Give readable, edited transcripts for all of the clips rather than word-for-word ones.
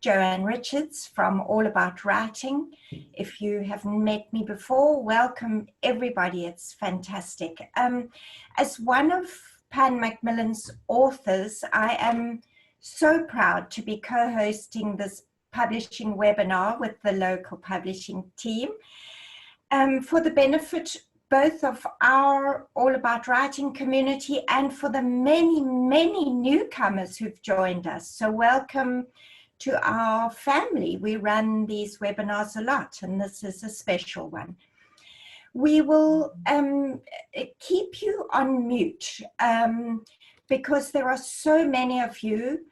Joanne Richards from All About Writing. If you haven't met me before, welcome everybody. It's fantastic. As one of Pan Macmillan's authors, I am so proud to be co-hosting this publishing webinar with the local publishing team for the benefit both of our All About Writing community and for the many, many newcomers who've joined us. So welcome to our family. We run these webinars a lot, and this is a special one. We will keep you on mute because there are so many of you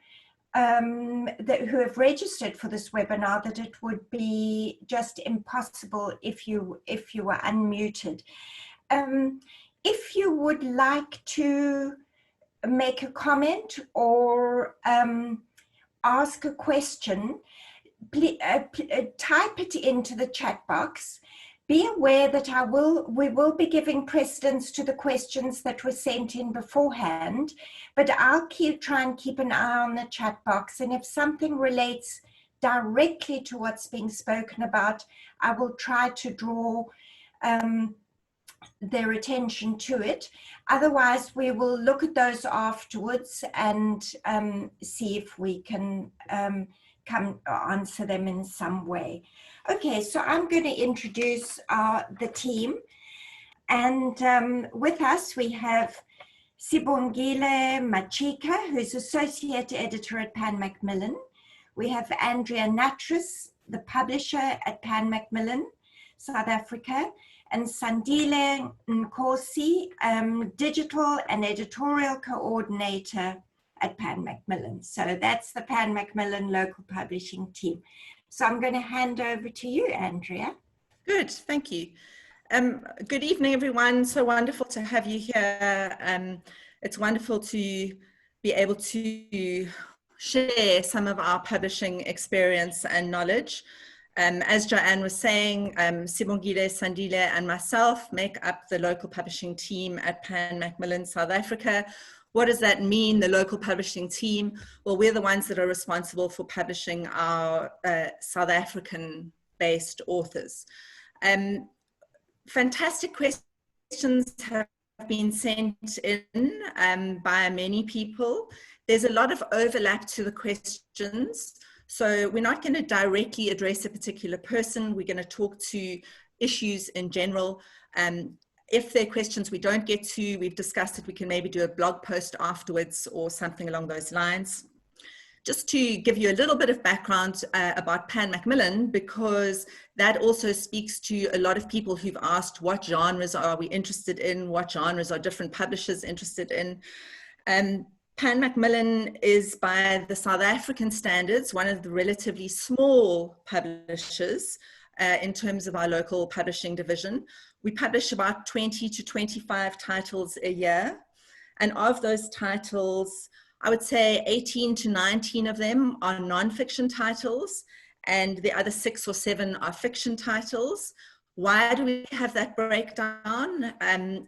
who have registered for this webinar that it would be just impossible if you were unmuted. If you would like to make a comment or ask a question, please, type it into the chat box. Be aware that we will be giving precedence to the questions that were sent in beforehand, but I'll try and keep an eye on the chat box, and if something relates directly to what's being spoken about, I will try to draw their attention to it. Otherwise, we will look at those afterwards and see if we can answer them in some way. Okay, so I'm going to introduce the team, and with us we have Sibongile Machika, who's Associate Editor at Pan Macmillan. We have Andrea Natras, the publisher at Pan Macmillan South Africa, and Sandile Nkosi, Digital and Editorial Coordinator at Pan Macmillan. So that's the Pan Macmillan local publishing team. So I'm going to hand over to you, Andrea. Good, thank you. Good evening, everyone. So wonderful to have you here. It's wonderful to be able to share some of our publishing experience and knowledge. As Joanne was saying, Sibongile, Sandile, and myself make up the local publishing team at Pan Macmillan South Africa. What does that mean, the local publishing team? Well, we're the ones that are responsible for publishing our South African-based authors. Fantastic questions have been sent in by many people. There's a lot of overlap to the questions. So we're not going to directly address a particular person. We're going to talk to issues in general. If there are questions we don't get to, we've discussed that we can maybe do a blog post afterwards or something along those lines. Just to give you a little bit of background about Pan Macmillan, because that also speaks to a lot of people who've asked what genres are we interested in, what genres are different publishers interested in. Pan Macmillan is, by the South African standards, one of the relatively small publishers in terms of our local publishing division. We publish about 20 to 25 titles a year. And of those titles, I would say 18 to 19 of them are non-fiction titles, and the other 6 or 7 are fiction titles. Why do we have that breakdown?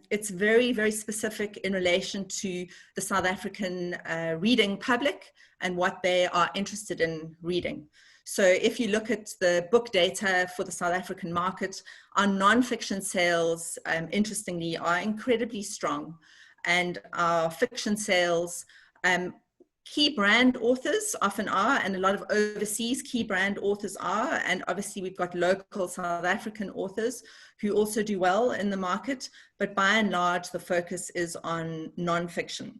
It's very, very specific in relation to the South African reading public and what they are interested in reading. So if you look at the book data for the South African market, our non-fiction sales, interestingly, are incredibly strong. And our fiction sales, key brand authors often are, and a lot of overseas key brand authors are, and obviously we've got local South African authors who also do well in the market, but by and large the focus is on non-fiction.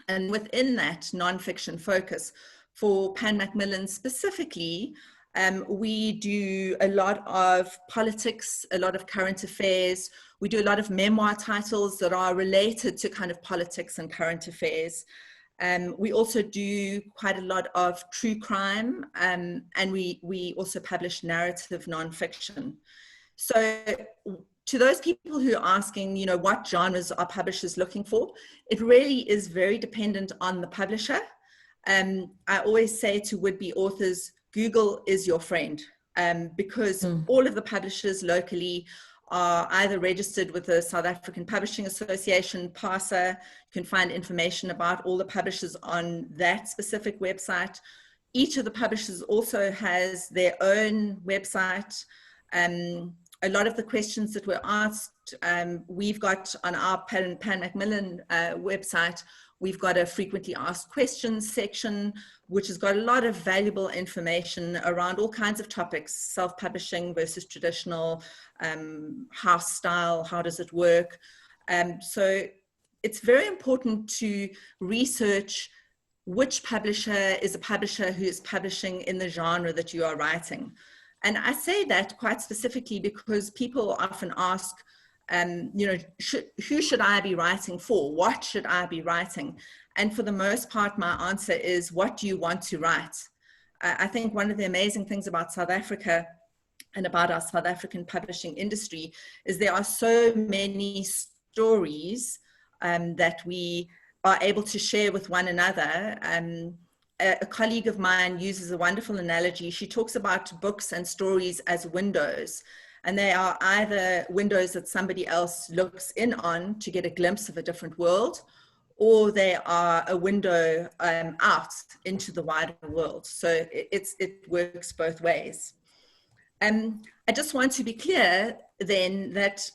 And within that non-fiction focus, for Pan Macmillan specifically, we do a lot of politics, a lot of current affairs. We do a lot of memoir titles that are related to kind of politics and current affairs. We also do quite a lot of true crime, and we also publish narrative nonfiction. So to those people who are asking, you know, what genres are publishers looking for, it really is very dependent on the publisher. I always say to would-be authors, Google is your friend, because all of the publishers locally are either registered with the South African Publishing Association, PASA. You can find information about all the publishers on that specific website. Each of the publishers also has their own website. A lot of the questions that were asked, we've got on our Pan Macmillan website, we've got a frequently asked questions section, which has got a lot of valuable information around all kinds of topics, self-publishing versus traditional, house style, how does it work? So it's very important to research which publisher is a publisher who is publishing in the genre that you are writing. And I say that quite specifically because people often ask, you know, who should I be writing for? What should I be writing? And for the most part, my answer is, what do you want to write? I think one of the amazing things about South Africa and about our South African publishing industry is there are so many stories that we are able to share with one another. A colleague of mine uses a wonderful analogy. She talks about books and stories as windows, and they are either windows that somebody else looks in on to get a glimpse of a different world, or they are a window out into the wider world. So it works both ways. I just want to be clear then that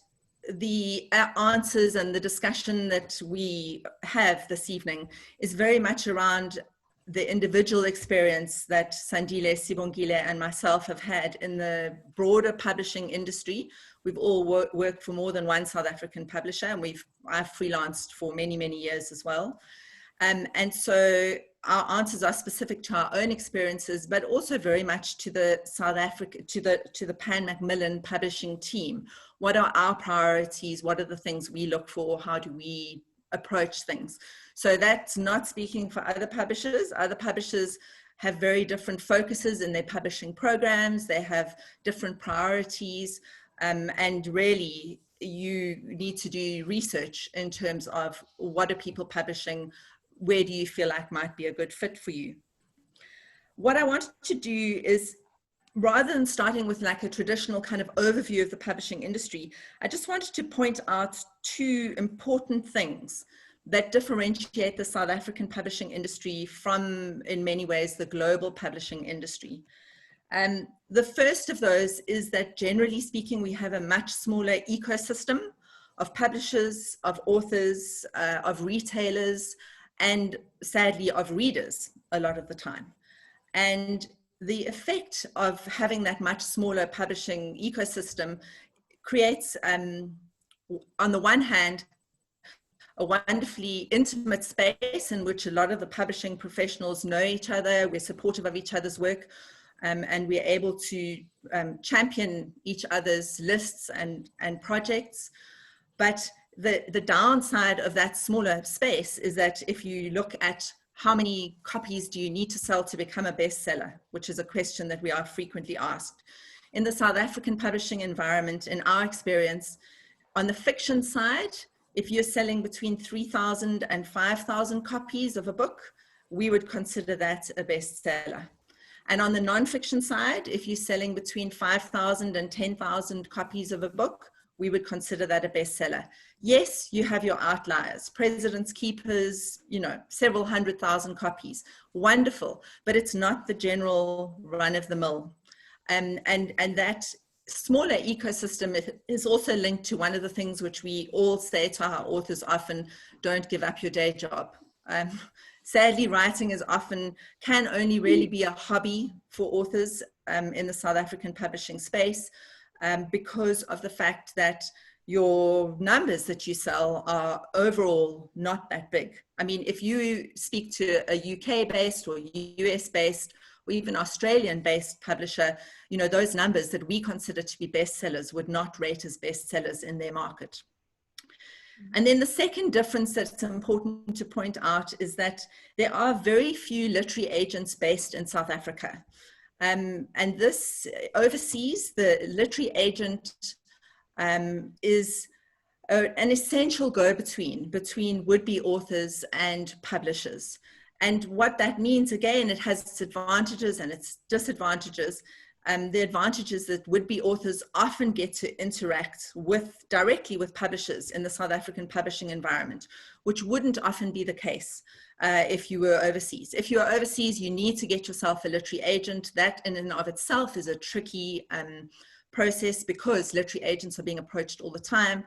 the answers and the discussion that we have this evening is very much around the individual experience that Sandile, Sibongile, and myself have had in the broader publishing industry. We've all worked for more than one South African publisher, and I've freelanced for many, many years as well. And so our answers are specific to our own experiences, but also very much to the to the Pan Macmillan publishing team. What are our priorities? What are the things we look for? How do we approach things? So that's not speaking for other publishers. Other publishers have very different focuses in their publishing programs. They have different priorities, and really you need to do research in terms of what are people publishing, where do you feel like might be a good fit for you. What I want to do is, rather than starting with like a traditional kind of overview of the publishing industry, I just wanted to point out two important things that differentiate the South African publishing industry from, in many ways, the global publishing industry. The first of those is that, generally speaking, we have a much smaller ecosystem of publishers, of authors, of retailers, and sadly of readers a lot of the time. And the effect of having that much smaller publishing ecosystem creates, on the one hand, a wonderfully intimate space in which a lot of the publishing professionals know each other, we're supportive of each other's work, and we're able to champion each other's lists and projects. But the downside of that smaller space is that if you look at how many copies do you need to sell to become a bestseller, which is a question that we are frequently asked. In the South African publishing environment, in our experience, on the fiction side, if you're selling between 3,000 and 5,000 copies of a book, we would consider that a bestseller. And on the nonfiction side, if you're selling between 5,000 and 10,000 copies of a book, we would consider that a bestseller. Yes, you have your outliers, President's Keepers, you know, several 100,000 copies. Wonderful, but it's not the general run of the mill. And that smaller ecosystem is also linked to one of the things which we all say to our authors often: don't give up your day job. Sadly, writing can only really be a hobby for authors in the South African publishing space, because of the fact that your numbers that you sell are overall not that big. I mean, if you speak to a UK-based or US-based or even Australian-based publisher, you know, those numbers that we consider to be bestsellers would not rate as bestsellers in their market. And then the second difference that's important to point out is that there are very few literary agents based in South Africa. And this overseas, the literary agent is an essential go-between would-be authors and publishers. And what that means, again, it has its advantages and its disadvantages. The advantage is that would-be authors often get to interact directly with publishers in the South African publishing environment, which wouldn't often be the case if you were overseas. If you are overseas, you need to get yourself a literary agent. That in and of itself is a tricky process because literary agents are being approached all the time.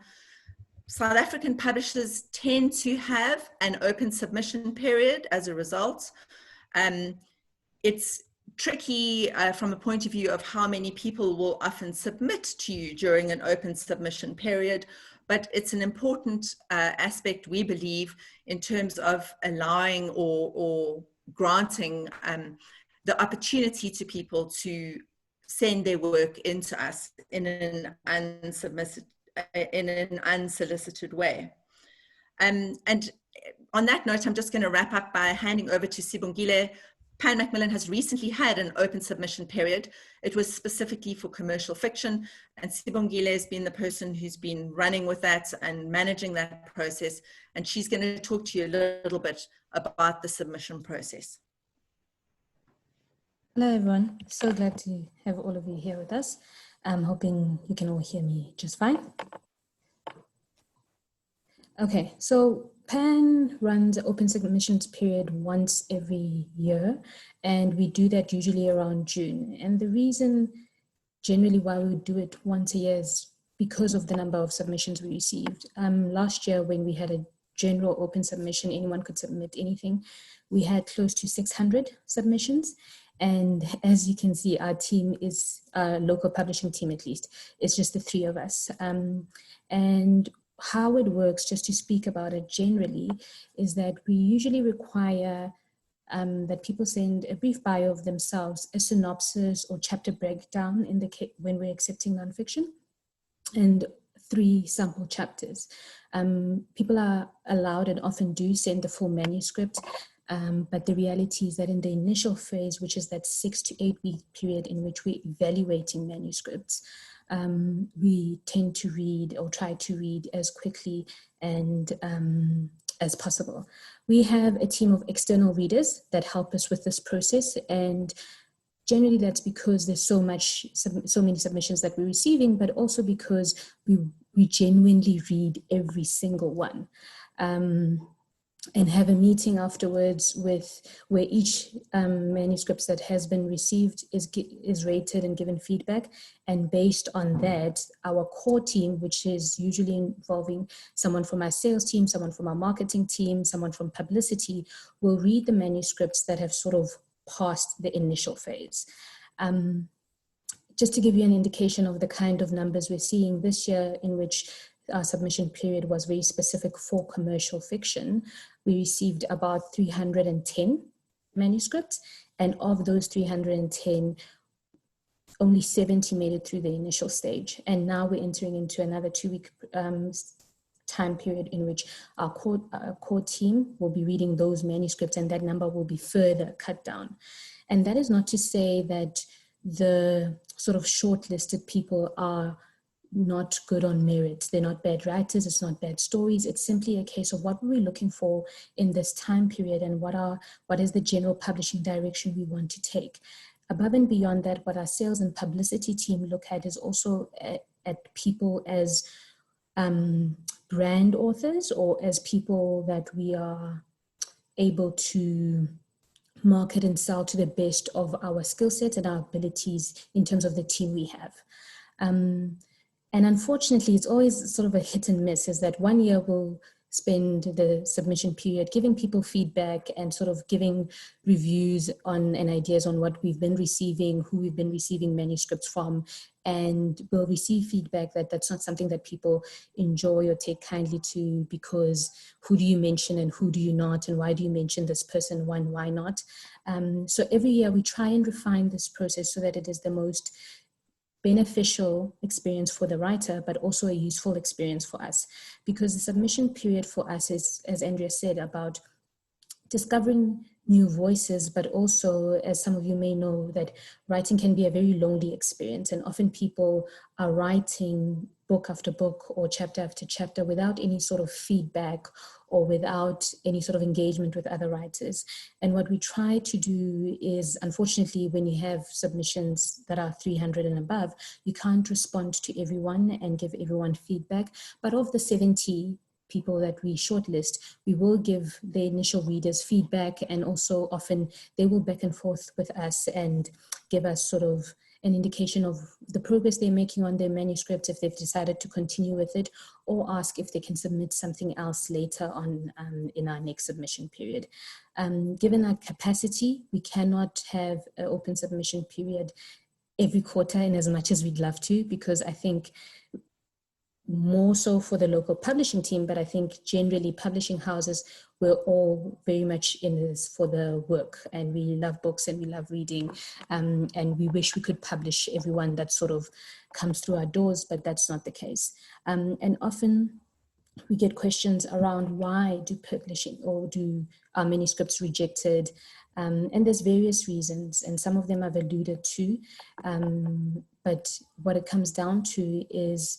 South African publishers tend to have an open submission period as a result. It's tricky from a point of view of how many people will often submit to you during an open submission period, but it's an important aspect, we believe, in terms of allowing or granting the opportunity to people to send their work into us in an unsolicited way. And on that note, I'm just going to wrap up by handing over to Sibongile. Pan Macmillan has recently had an open submission period. It was specifically for commercial fiction, and Sibongile has been the person who's been running with that and managing that process, and she's going to talk to you a little bit about the submission process. Hello everyone, so glad to have all of you here with us. I'm hoping you can all hear me just fine. Okay, so Pan runs an open submissions period once every year, and we do that usually around June. And the reason generally why we do it once a year is because of the number of submissions we received. Last year when we had a general open submission, anyone could submit anything, we had close to 600 submissions. And as you can see, our team is a local publishing team, at least. It's just the three of us. And how it works, just to speak about it generally, is that we usually require that people send a brief bio of themselves, a synopsis or chapter breakdown in the when we're accepting nonfiction, and 3 sample chapters. People are allowed and often do send the full manuscript, but the reality is that in the initial phase, which is that 6 to 8 week period in which we're evaluating manuscripts, we tend to read or try to read as quickly and as possible. We have a team of external readers that help us with this process, and generally that's because there's so many submissions that we're receiving, but also because we genuinely read every single one. And have a meeting afterwards where each manuscript that has been received is rated and given feedback. And based on that, our core team, which is usually involving someone from our sales team, someone from our marketing team, someone from publicity, will read the manuscripts that have sort of passed the initial phase. Just to give you an indication of the kind of numbers we're seeing this year, in which our submission period was very specific for commercial fiction, we received about 310 manuscripts, and of those 310, only 70 made it through the initial stage. And now we're entering into another 2-week time period in which our core team will be reading those manuscripts, and that number will be further cut down. And that is not to say that the sort of shortlisted people are not good on merit. They're not bad writers, it's not bad stories. It's simply a case of what we're looking for in this time period and what is the general publishing direction we want to take. Above and beyond that, what our sales and publicity team look at is also at people as brand authors, or as people that we are able to market and sell to the best of our skill sets and our abilities in terms of the team we have. And unfortunately, it's always sort of a hit and miss, is that 1 year we'll spend the submission period giving people feedback and sort of giving reviews on and ideas on what we've been receiving, who we've been receiving manuscripts from, and we'll receive feedback that that's not something that people enjoy or take kindly to, because who do you mention and who do you not, and why do you mention this person, why not? So every year we try and refine this process so that it is the most beneficial experience for the writer, but also a useful experience for us, because the submission period for us is, as Andrea said, about discovering new voices, but also, as some of you may know, that writing can be a very lonely experience, and often people are writing book after book or chapter after chapter without any sort of feedback or without any sort of engagement with other writers. And what we try to do is, unfortunately, when you have submissions that are 300 and above, you can't respond to everyone and give everyone feedback. But of the 70 people that we shortlist, we will give the initial readers feedback, and also often they will back and forth with us and give us sort of an indication of the progress they're making on their manuscript, if they've decided to continue with it, or ask if they can submit something else later on in our next submission period. Given our capacity, we cannot have an open submission period every quarter in as much as we'd love to, because I think more so for the local publishing team, but I think generally publishing houses, we're all very much in this for the work, and we love books and we love reading, and we wish we could publish everyone that sort of comes through our doors, but that's not the case. And often we get questions around why do publishing or do our manuscripts rejected, and there's various reasons, and some of them I've alluded to, but what it comes down to is,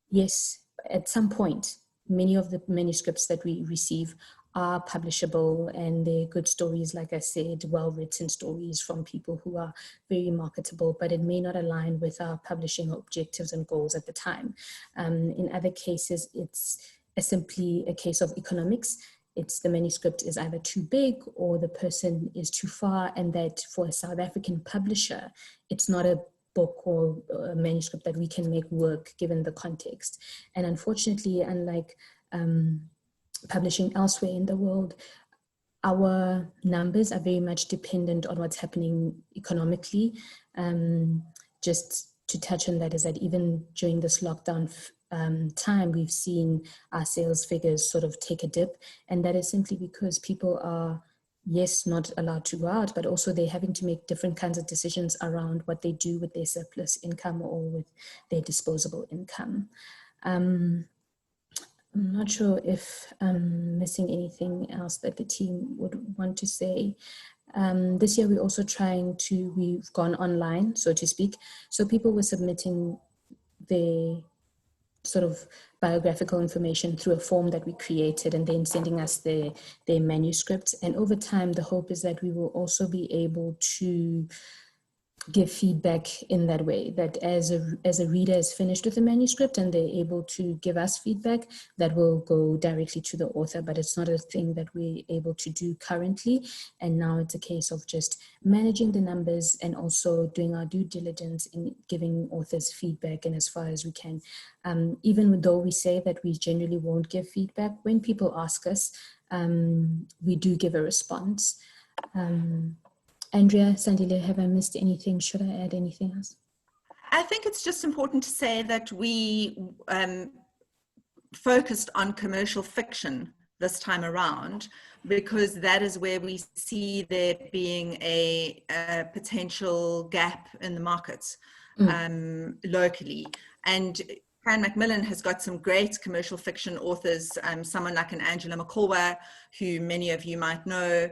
yes, at some point, many of the manuscripts that we receive are publishable, and they're good stories, like I said, well-written stories from people who are very marketable, but it may not align with our publishing objectives and goals at the time. In other cases, it's simply a case of economics. It's the manuscript is either too big or the person is too far, and that for a South African publisher, it's not a book or a manuscript that we can make work given the context. And unfortunately, unlike publishing elsewhere in the world, our numbers are very much dependent on what's happening economically. Just to touch on that is that even during this lockdown time, we've seen our sales figures sort of take a dip, and that is simply because people are, yes, not allowed to go out, but also they're having to make different kinds of decisions around what they do with their surplus income or with their disposable income. I'm not sure if I'm missing anything else that the team would want to say. This year we're also we've gone online, so to speak. So people were submitting their sort of biographical information through a form that we created, and then sending us their manuscripts. And over time, the hope is that we will also be able to give feedback in that way, that as a reader is finished with the manuscript and they're able to give us feedback, that will go directly to the author, but it's not a thing that we're able to do currently. And now it's a case of just managing the numbers and also doing our due diligence in giving authors feedback, and as far as we can. Even though we say that we generally won't give feedback, when people ask us, we do give a response. Andrea, Sandile, have I missed anything? Should I add anything else? I think it's just important to say that we focused on commercial fiction this time around, because that is where we see there being a potential gap in the markets locally. And Pan Macmillan has got some great commercial fiction authors, someone like an Angela McCullough, who many of you might know.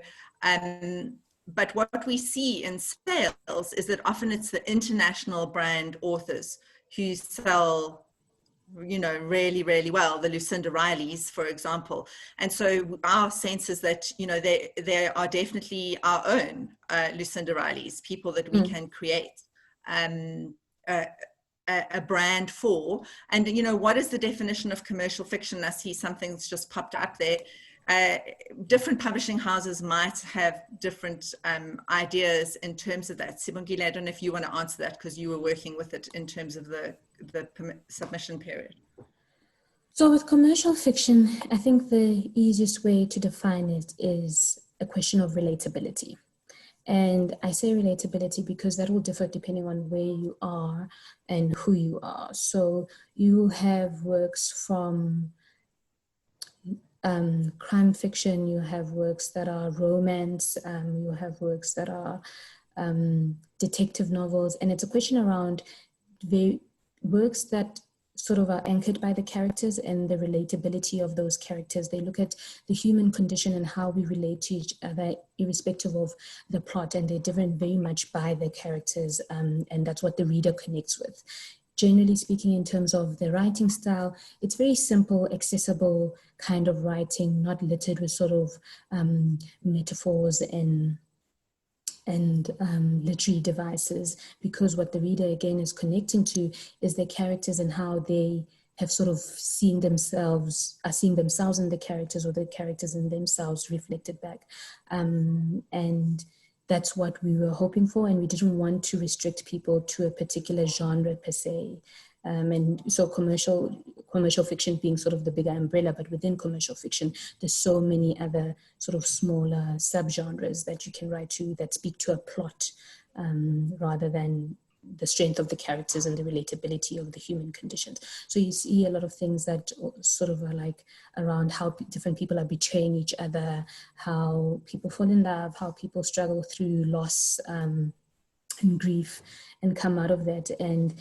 But what we see in sales is that often it's the international brand authors who sell, you know, really, really well, the Lucinda Rileys, for example. And so our sense is that, you know, they are definitely our own Lucinda Rileys, people that we can create a brand for. And, you know, what is the definition of commercial fiction? I see something's just popped up there. Different publishing houses might have different ideas in terms of that. Sibongile, I don't know if you want to answer that, because you were working with it in terms of the submission period. So with commercial fiction, I think the easiest way to define it is a question of relatability. And I say relatability because that will differ depending on where you are and who you are. So you have works from crime fiction, you have works that are romance, you have works that are detective novels, and it's a question around the works that sort of are anchored by the characters and the relatability of those characters. They look at the human condition and how we relate to each other irrespective of the plot, and they're driven very much by the characters, and that's what the reader connects with. Generally speaking, in terms of the writing style, it's very simple, accessible kind of writing, not littered with sort of metaphors and literary devices, because what the reader again is connecting to is their characters and how they have sort of are seeing themselves in the characters, or the characters in themselves reflected back. And that's what we were hoping for, and we didn't want to restrict people to a particular genre per se. And so commercial fiction being sort of the bigger umbrella, but within commercial fiction, there's so many other sort of smaller subgenres that you can write to that speak to a plot, rather than the strength of the characters and the relatability of the human conditions. So you see a lot of things that sort of are like around how different people are betraying each other, how people fall in love, how people struggle through loss and grief and come out of that. And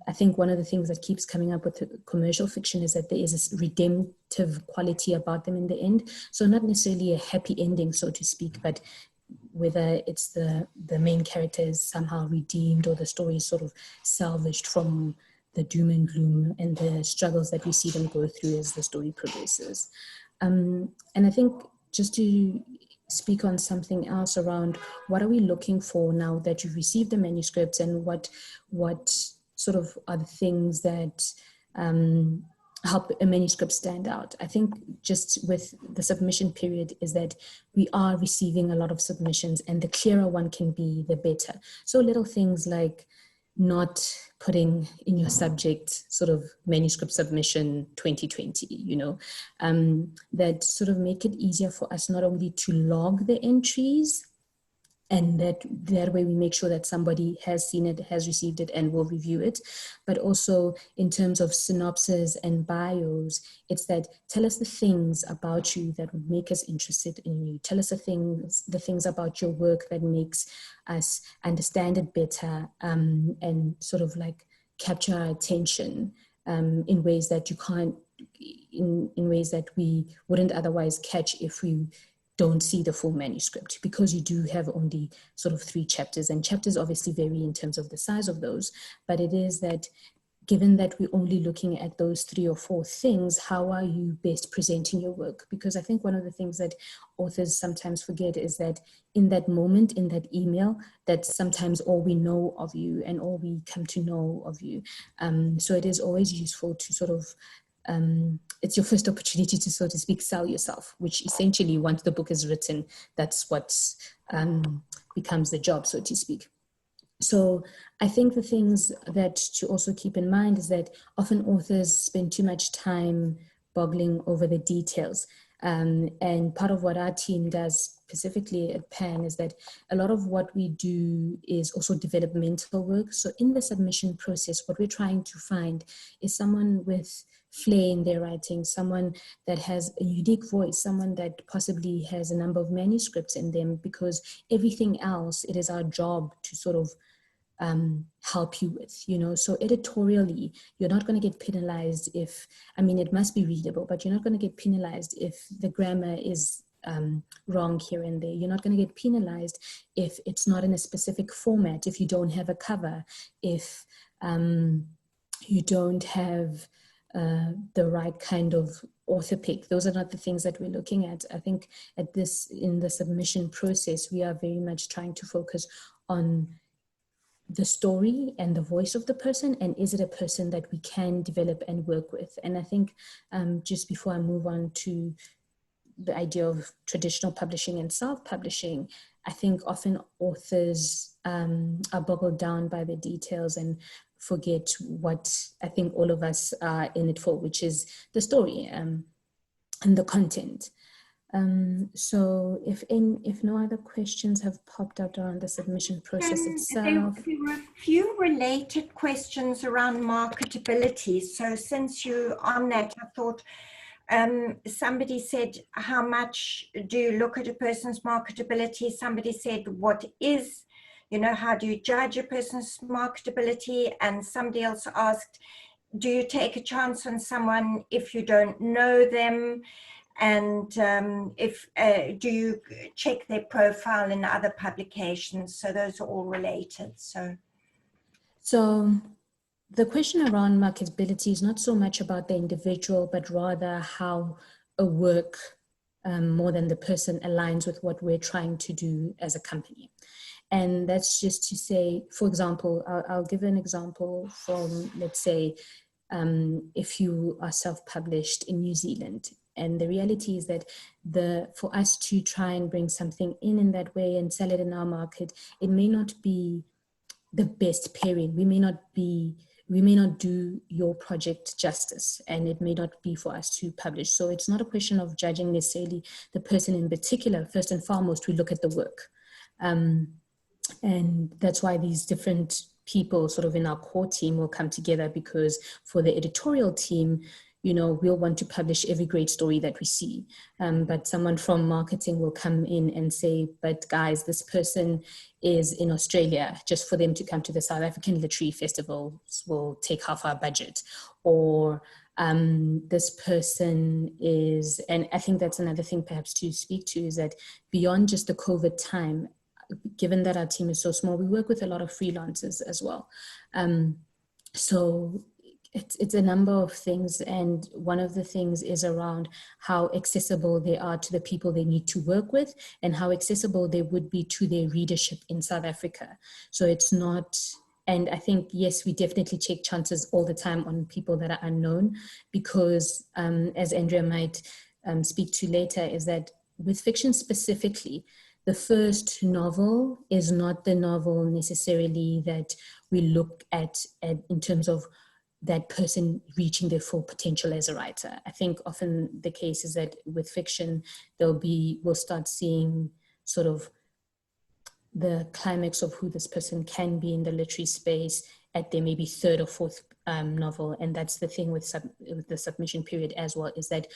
I think one of the things that keeps coming up with commercial fiction is that there is this redemptive quality about them in the end. So not necessarily a happy ending, so to speak, but whether it's the main character is somehow redeemed, or the story is sort of salvaged from the doom and gloom and the struggles that we see them go through as the story progresses. And I think just to speak on something else around what are we looking for now that you've received the manuscripts, and what sort of are the things that help a manuscript stand out. I think just with the submission period is that we are receiving a lot of submissions, and the clearer one can be, the better. So little things like not putting in your subject sort of manuscript submission 2020, that sort of make it easier for us not only to log the entries, and that way we make sure that somebody has seen it, has received it, and will review it. But also in terms of synopsis and bios, it's that tell us the things about you that would make us interested in you. Tell us the things about your work that makes us understand it better, and sort of like capture our attention in ways that you can't, in ways that we wouldn't otherwise catch if we don't see the full manuscript, because you do have only sort of 3 chapters, and chapters obviously vary in terms of the size of those, but it is that given that we're only looking at those 3 or 4 things, how are you best presenting your work? Because I think one of the things that authors sometimes forget is that in that moment, in that email, that's sometimes all we know of you and all we come to know of you. So it is always useful to sort of it's your first opportunity to, so to speak, sell yourself, which essentially once the book is written, that's what becomes the job, so to speak. So I think the things that to also keep in mind is that often authors spend too much time boggling over the details. And part of what our team does specifically at Pan is that a lot of what we do is also developmental work. So in the submission process, what we're trying to find is someone with flair in their writing, someone that has a unique voice, someone that possibly has a number of manuscripts in them, because everything else, it is our job to sort of help you with, so editorially, you're not going to get penalized if, it must be readable, but you're not going to get penalized if the grammar is wrong here and there. You're not going to get penalized if it's not in a specific format, if you don't have a cover, if you don't have the right kind of author pick. Those are not the things that we're looking at. I think in the submission process, we are very much trying to focus on the story and the voice of the person, and is it a person that we can develop and work with? And I think just before I move on to the idea of traditional publishing and self-publishing, I think often authors are boggled down by the details and forget what I think all of us are in it for, which is the story and the content. So if no other questions have popped out around the submission process itself. There were a few related questions around marketability. So since you're on that, I thought somebody said, how much do you look at a person's marketability? Somebody said, what is, how do you judge a person's marketability? And somebody else asked, do you take a chance on someone if you don't know them? And do you check their profile in other publications? So those are all related. So the question around marketability is not so much about the individual, but rather how a work, more than the person, aligns with what we're trying to do as a company. And that's just to say, for example, I'll give an example from, let's say, if you are self-published in New Zealand. And the reality is that for us to try and bring something in that way and sell it in our market, it may not be the best pairing. We may not do your project justice, and it may not be for us to publish. So it's not a question of judging necessarily the person in particular. First and foremost, we look at the work. And that's why these different people sort of in our core team will come together, because for the editorial team, we'll want to publish every great story that we see. But someone from marketing will come in and say, but guys, this person is in Australia. Just for them to come to the South African Literary Festival will take half our budget. Or this person is, and I think that's another thing perhaps to speak to, is that beyond just the COVID time, given that our team is so small, we work with a lot of freelancers as well. So it's a number of things, and one of the things is around how accessible they are to the people they need to work with, and how accessible they would be to their readership in South Africa. So it's not, and I think, yes, we definitely take chances all the time on people that are unknown, because as Andrea might speak to later, is that with fiction specifically, the first novel is not the novel necessarily that we look at in terms of that person reaching their full potential as a writer. I think often the case is that with fiction, we'll start seeing sort of the climax of who this person can be in the literary space at their maybe third or fourth novel. And that's the thing with the submission period as well, is that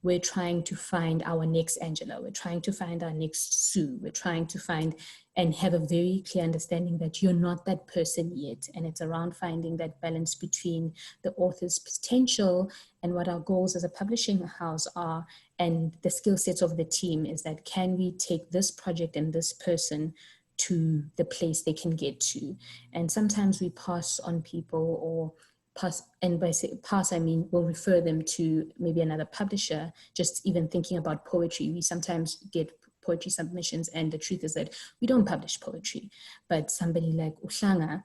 we're trying to find our next Angela. We're trying to find our next Sue. We're trying to find and have a very clear understanding that you're not that person yet. And it's around finding that balance between the author's potential and what our goals as a publishing house are, and the skill sets of the team. Is that, can we take this project and this person to the place they can get to? And sometimes we pass on people, or pass, and by pass I mean we'll refer them to maybe another publisher. Just even thinking about poetry, we sometimes get poetry submissions, and the truth is that we don't publish poetry, but somebody like Uhlanga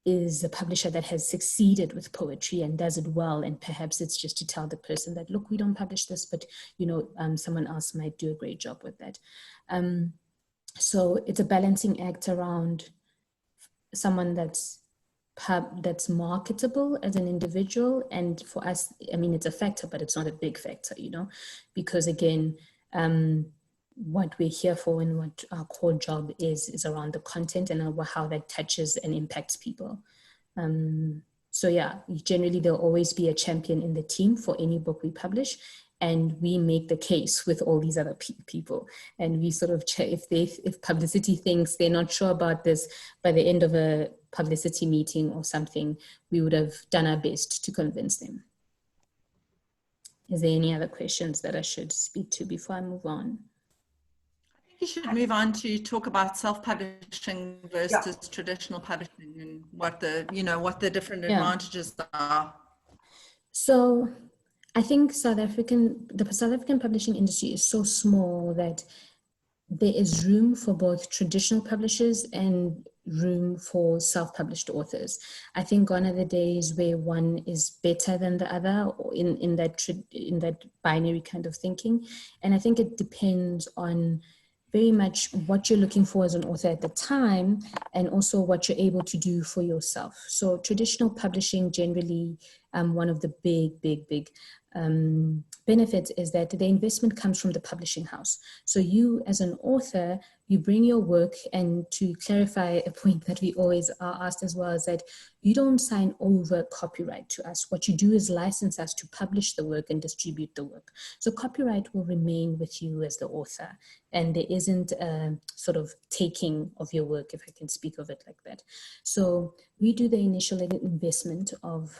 is a publisher that has succeeded with poetry and does it well, and perhaps it's just to tell the person that, look, we don't publish this, but someone else might do a great job with that. So it's a balancing act around someone that's marketable as an individual. And for us, I mean, it's a factor, but it's not a big factor, because again, what we're here for and what our core job is around the content and how that touches and impacts people. So yeah, generally there'll always be a champion in the team for any book we publish, and we make the case with all these other people. And we sort of check if publicity thinks they're not sure about this, by the end of a publicity meeting or something, we would have done our best to convince them. Is there any other questions that I should speak to before I move on? I think you should move on to talk about self-publishing versus traditional publishing, and what the different advantages are. So I think the South African publishing industry is so small that there is room for both traditional publishers and room for self-published authors. I think gone are the days where one is better than the other, or in that binary kind of thinking. And I think it depends on very much what you're looking for as an author at the time, and also what you're able to do for yourself. So traditional publishing, generally, one of the big benefits is that the investment comes from the publishing house. So you as an author, you bring your work, and to clarify a point that we always are asked as well, is that you don't sign over copyright to us. What you do is license us to publish the work and distribute the work. So copyright will remain with you as the author, and there isn't a sort of taking of your work, if I can speak of it like that. So we do the initial investment of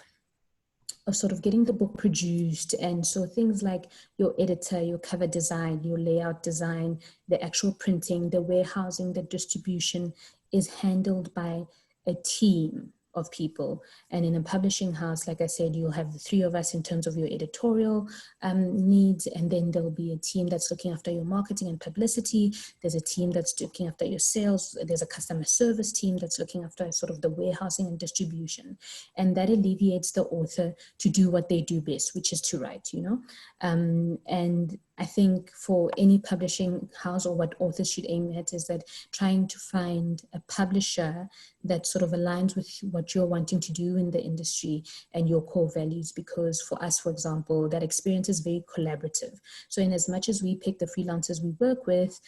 sort of getting the book produced. And so things like your editor, your cover design, your layout design, the actual printing, the warehousing, the distribution is handled by a team of people. And in a publishing house, like I said, you'll have the three of us in terms of your editorial needs, and then there'll be a team that's looking after your marketing and publicity. There's a team that's looking after your sales. There's a customer service team that's looking after sort of the warehousing and distribution. And that alleviates the author to do what they do best, which is to write, you know. And I think for any publishing house, or what authors should aim at, is that trying to find a publisher that sort of aligns with what you're wanting to do in the industry and your core values. Because for us, for example, that experience is very collaborative. So in as much as we pick the freelancers we work with,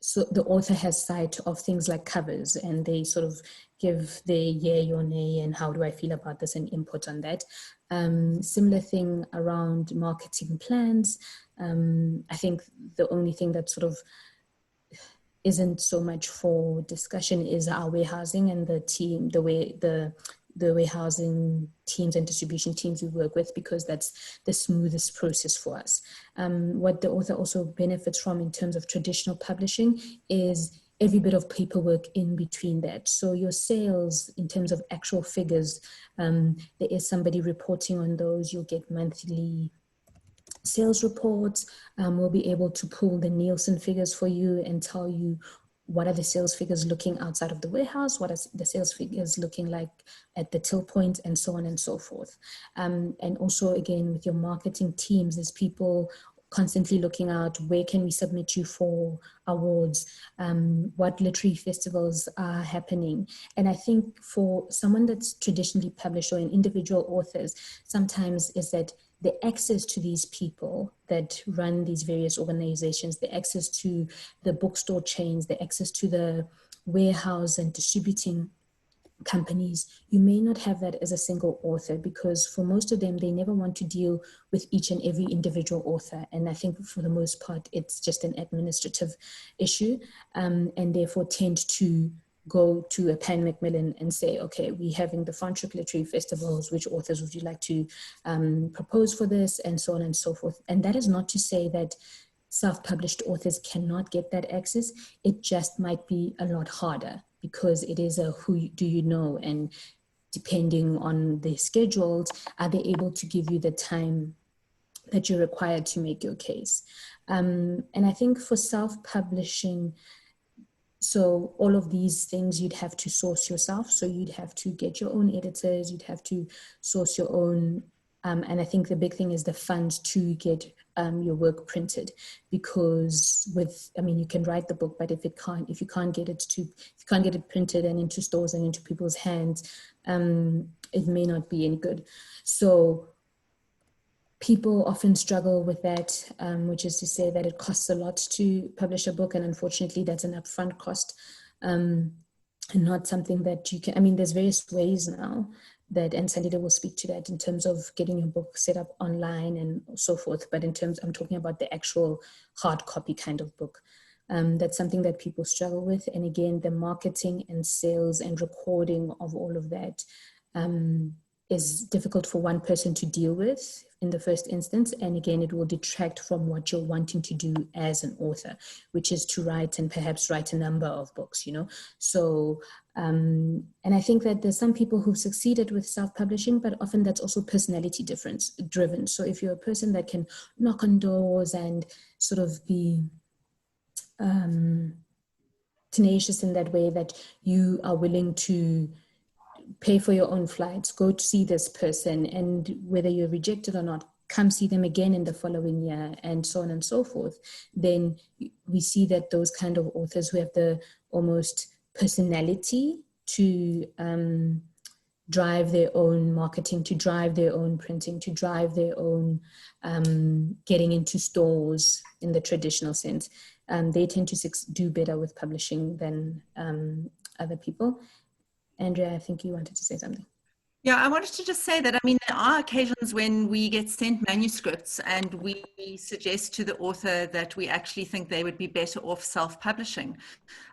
so the author has sight of things like covers, and they sort of give their yay or nay and how do I feel about this and input on that. Similar thing around marketing plans. I think the only thing that sort of isn't so much for discussion is our warehousing and the team, the warehousing teams and distribution teams we work with, because that's the smoothest process for us. What the author also benefits from in terms of traditional publishing is every bit of paperwork in between that. So your sales, in terms of actual figures, there is somebody reporting on those. You'll get monthly sales reports. We'll be able to pull the Nielsen figures for you and tell you what are the sales figures looking outside of the warehouse, what are the sales figures looking like at the till point, and so on and so forth. And also, again, with your marketing teams, there's people constantly looking out, where can we submit you for awards, what literary festivals are happening. And I think for someone that's traditionally published, or in individual authors, sometimes is that the access to these people that run these various organizations, the access to the bookstore chains, the access to the warehouse and distributing companies, you may not have that as a single author, because for most of them, they never want to deal with each and every individual author. And I think for the most part, it's just an administrative issue, and therefore tend to go to a Pan Macmillan and say, okay, we're having the Franschhoek Literary Festivals, which authors would you like to propose for this, and so on and so forth. And that is not to say that self-published authors cannot get that access. It just might be a lot harder, because it is a who do you know, and depending on their schedules, are they able to give you the time that you're required to make your case. And I think for self-publishing, so all of these things you'd have to source yourself. So you'd have to get your own editors, you'd have to source your own, and I think the big thing is the funds to get your work printed, because you can write the book, but if you can't get it printed and into stores and into people's hands, it may not be any good. So people often struggle with that, which is to say that it costs a lot to publish a book, and unfortunately that's an upfront cost, and not something that you can, there's various ways now that, and Sandita will speak to that, in terms of getting your book set up online and so forth, but I'm talking about the actual hard copy kind of book. That's something that people struggle with, and again, the marketing and sales and recording of all of that is difficult for one person to deal with in the first instance. And again, it will detract from what you're wanting to do as an author, which is to write, and perhaps write a number of books, So, and I think that there's some people who've succeeded with self-publishing, but often that's also personality driven. So if you're a person that can knock on doors and sort of be tenacious in that way, that you are willing to pay for your own flights, go to see this person, and whether you're rejected or not, come see them again in the following year, and so on and so forth, then we see that those kind of authors who have the almost personality to drive their own marketing, to drive their own printing, to drive their own getting into stores in the traditional sense, they tend to do better with publishing than other people. Andrea, I think you wanted to say something. Yeah, I wanted to just say that, there are occasions when we get sent manuscripts and we suggest to the author that we actually think they would be better off self-publishing.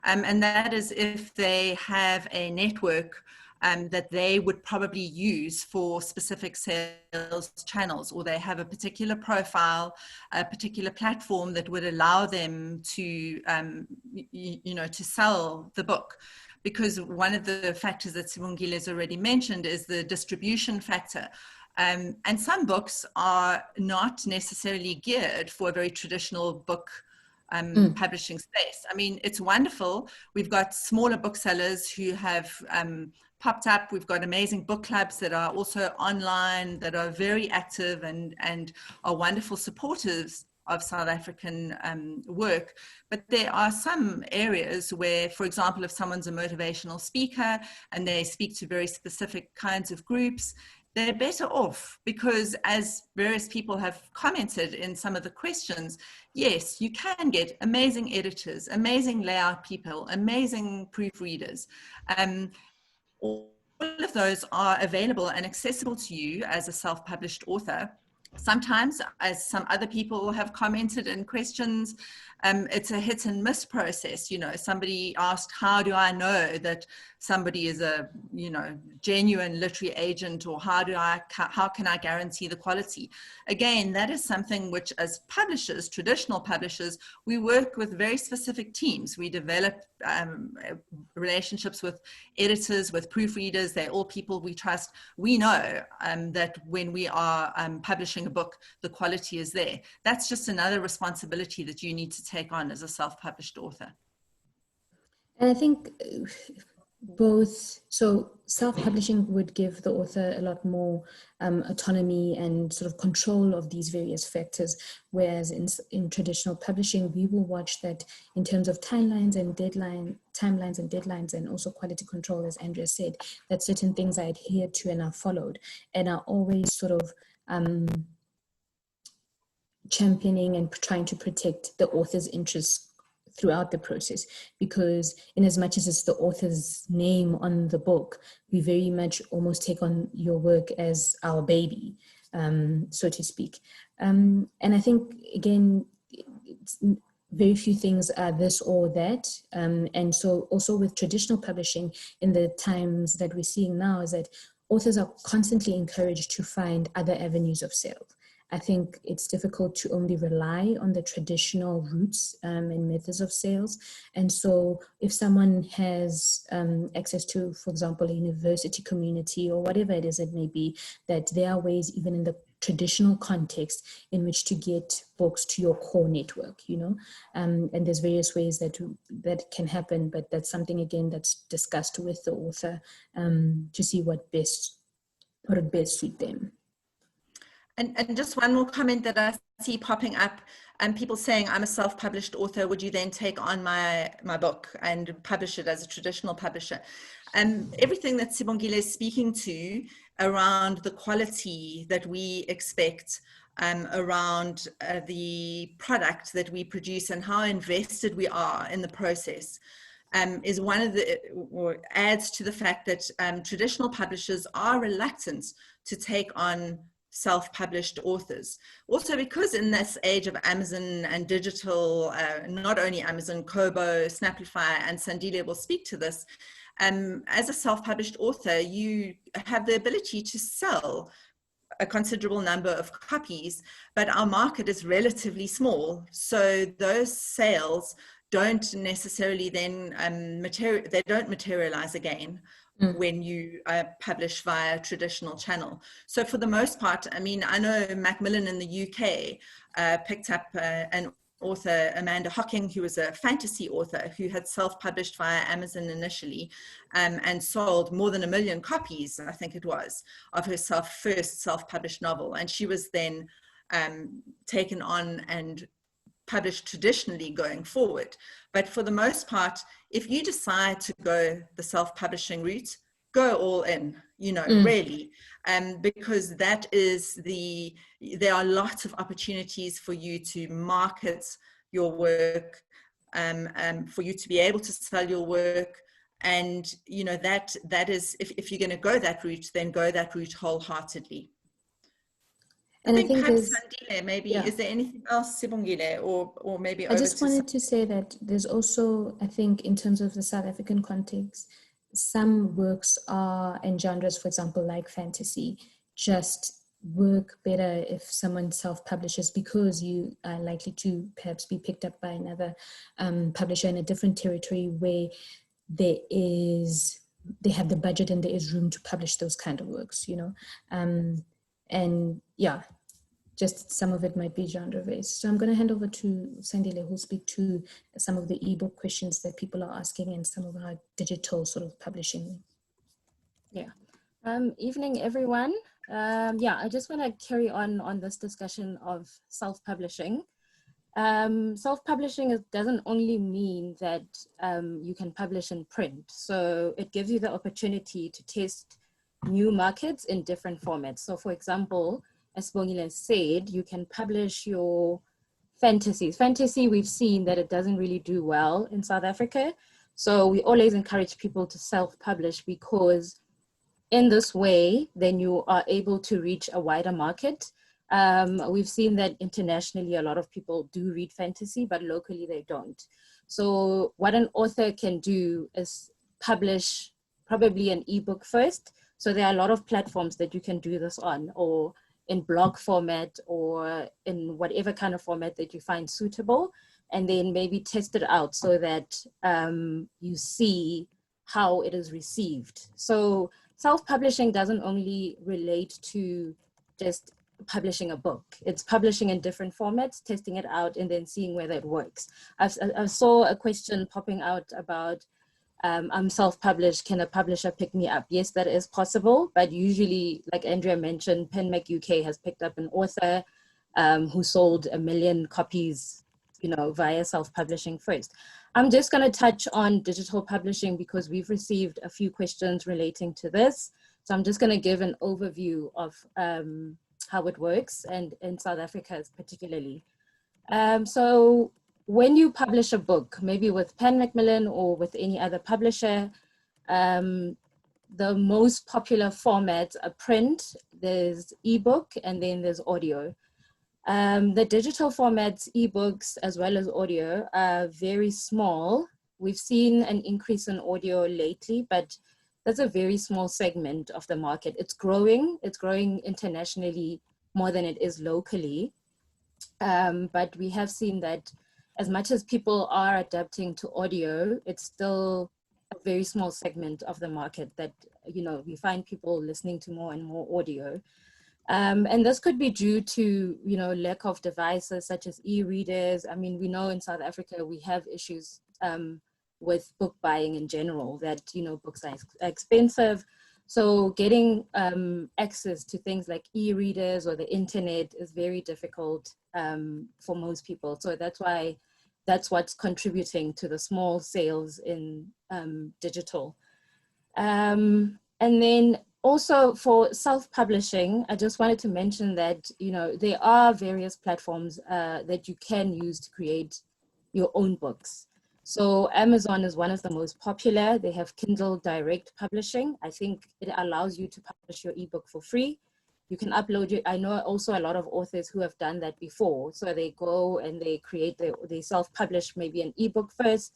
And that is if they have a network that they would probably use for specific sales channels, or they have a particular profile, a particular platform that would allow them to, to sell the book. because one of the factors that Sibongile has already mentioned is the distribution factor. And some books are not necessarily geared for a very traditional book publishing space. I mean, it's wonderful. We've got smaller booksellers who have popped up. We've got amazing book clubs that are also online, that are very active and are wonderful supporters of South African work. But there are some areas where, for example, if someone's a motivational speaker and they speak to very specific kinds of groups, they're better off, because as various people have commented in some of the questions, yes, you can get amazing editors, amazing layout people, amazing proofreaders. All of those are available and accessible to you as a self-published author. Sometimes, as some other people have commented in questions, it's a hit and miss process. You know, somebody asked, how do I know that somebody is a, you know, genuine literary agent, or how can I guarantee the quality? Again, that is something which, as publishers, traditional publishers, we work with very specific teams. We develop relationships with editors, with proofreaders. They're all people we trust. We know that when we are publishing a book, the quality is there. That's just another responsibility that you need to take on as a self-published author. And I think both, so self-publishing would give the author a lot more autonomy and sort of control of these various factors, whereas in traditional publishing, we will watch that in terms of timelines and deadlines, and also quality control, as Andrea said, that certain things are adhered to and are followed and are always sort of championing and trying to protect the author's interests throughout the process, because in as much as it's the author's name on the book, we very much almost take on your work as our baby, so to speak. And I think, again, very few things are this or that. And so also with traditional publishing, in the times that we're seeing now, is that authors are constantly encouraged to find other avenues of sale. I think it's difficult to only rely on the traditional routes and methods of sales. And so if someone has access to, for example, a university community or whatever it is it may be, that there are ways, even in the traditional context, in which to get books to your core network, you know, and there's various ways that can happen, but that's something, again, that's discussed with the author to see what would best suit them. And just one more comment that I see popping up, and people saying, I'm a self-published author, would you then take on my book and publish it as a traditional publisher? And everything that Sibongile is speaking to around the quality that we expect, around the product that we produce and how invested we are in the process, is one of the, or adds to the fact that traditional publishers are reluctant to take on self-published authors. Also because in this age of Amazon and digital, not only Amazon, Kobo, Snaplify, and Sandile will speak to this, as a self-published author, you have the ability to sell a considerable number of copies, but our market is relatively small. So those sales don't necessarily then they don't materialize again when you publish via traditional channel. So for the most part, I mean, I know Macmillan in the UK picked up an author, Amanda Hocking, who was a fantasy author who had self-published via Amazon initially, and sold more than 1 million copies, I think it was, of her first self-published novel. And she was then taken on and published traditionally going forward. But for the most part, if you decide to go the self-publishing route, go all in, you know, really, because that is there are lots of opportunities for you to market your work, for you to be able to sell your work. And, you know, that is, if you're going to go that route, then go that route wholeheartedly. And I think perhaps Sandile, maybe, yeah. Is there anything else, Sibongile, or maybe I just wanted to say that there's also, I think, in terms of the South African context, some works are, and genres, for example, like fantasy, just work better if someone self-publishes, because you are likely to perhaps be picked up by another publisher in a different territory where they have the budget and there is room to publish those kind of works, you know. And yeah, just some of it might be genre-based. So I'm going to hand over to Sandile, who'll speak to some of the ebook questions that people are asking and some of our digital sort of publishing. Yeah. Evening, everyone. Yeah, I just want to carry on this discussion of self-publishing. Self-publishing doesn't only mean that you can publish in print. So it gives you the opportunity to test new markets in different formats. So for example, as Bongile said, you can publish your fantasies. Fantasy, we've seen that it doesn't really do well in South Africa. So we always encourage people to self-publish, because in this way, then you are able to reach a wider market. We've seen that internationally, a lot of people do read fantasy, but locally they don't. So what an author can do is publish probably an ebook first. So there are a lot of platforms that you can do this on, or in blog format, or in whatever kind of format that you find suitable, and then maybe test it out so that you see how it is received. So self-publishing doesn't only relate to just publishing a book. It's publishing in different formats, testing it out, and then seeing whether it works. I saw a question popping out about, I'm self-published, can a publisher pick me up? Yes, that is possible, but usually, like Andrea mentioned, Pan Mac UK has picked up an author who sold 1 million copies, you know, via self-publishing first. I'm just going to touch on digital publishing because we've received a few questions relating to this. So I'm just going to give an overview of how it works, and in South Africa particularly. So when you publish a book, maybe with Pan Macmillan or with any other publisher, the most popular formats are print, there's ebook, and then there's audio. The digital formats, ebooks, as well as audio, are very small. We've seen an increase in audio lately, but that's a very small segment of the market. It's growing internationally more than it is locally. But we have seen that as much as people are adapting to audio, it's still a very small segment of the market that, you know, we find people listening to more and more audio. And this could be due to, you know, lack of devices such as e-readers. I mean, we know in South Africa, we have issues with book buying in general, that, you know, books are expensive. So getting access to things like e-readers or the internet is very difficult for most people. So that's what's contributing to the small sales in digital. And then also for self-publishing, I just wanted to mention that, you know, there are various platforms that you can use to create your own books. So Amazon is one of the most popular. They have Kindle Direct Publishing. I think it allows you to publish your ebook for free. You can upload it. I know also a lot of authors who have done that before. So they go and they they self-publish maybe an ebook first,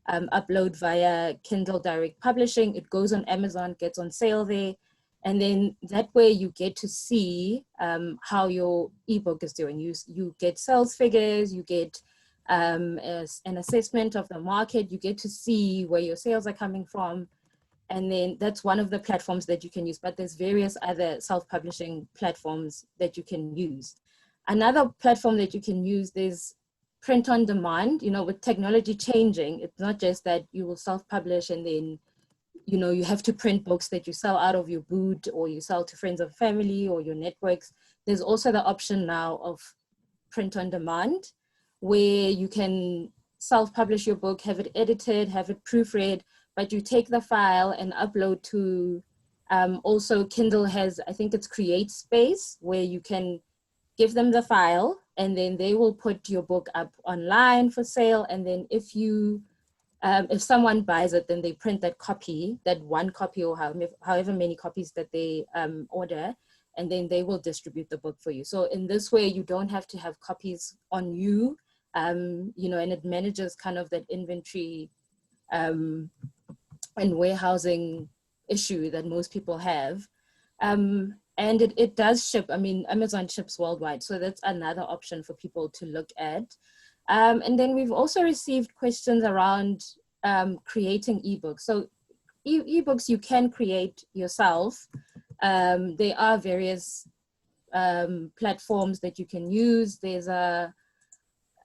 upload via Kindle Direct Publishing. It goes on Amazon, gets on sale there. And then that way you get to see how your ebook is doing. You get sales figures, you get an assessment of the market, you get to see where your sales are coming from. And then that's one of the platforms that you can use, but there's various other self-publishing platforms that you can use. Another platform that you can use is print on demand. You know, with technology changing, it's not just that you will self-publish and then, you know, you have to print books that you sell out of your boot or you sell to friends and family or your networks. There's also the option now of print on demand, where you can self-publish your book, have it edited, have it proofread, but you take the file and upload to, also Kindle has, I think it's Create Space, where you can give them the file and then they will put your book up online for sale. And then if someone buys it, then they print that copy, that one copy or however many copies that they order, and then they will distribute the book for you. So in this way, you don't have to have copies on you, you know, and it manages kind of that inventory and warehousing issue that most people have. And it does ship. I mean, Amazon ships worldwide. So that's another option for people to look at. And then we've also received questions around creating ebooks. So ebooks you can create yourself. There are various platforms that you can use. There's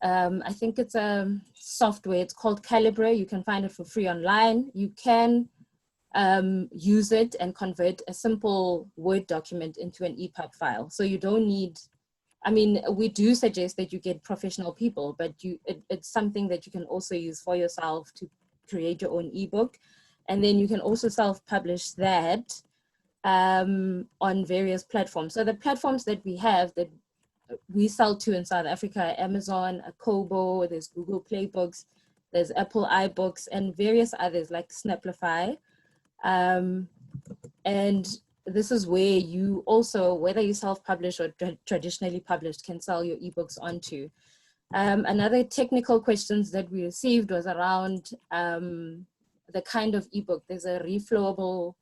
I think it's a software, it's called Calibra. You can find it for free online. You can use it and convert a simple Word document into an EPUB file. So you don't need, I mean, we do suggest that you get professional people, but it's something that you can also use for yourself to create your own ebook. And then you can also self-publish that on various platforms. So the platforms that we have that we sell to in South Africa, Amazon, Kobo, there's Google Play Books, there's Apple iBooks, and various others like Snaplify. And this is where you also, whether you self-publish or traditionally published, can sell your ebooks onto. Another technical questions that we received was around the kind of ebook. There's a reflowable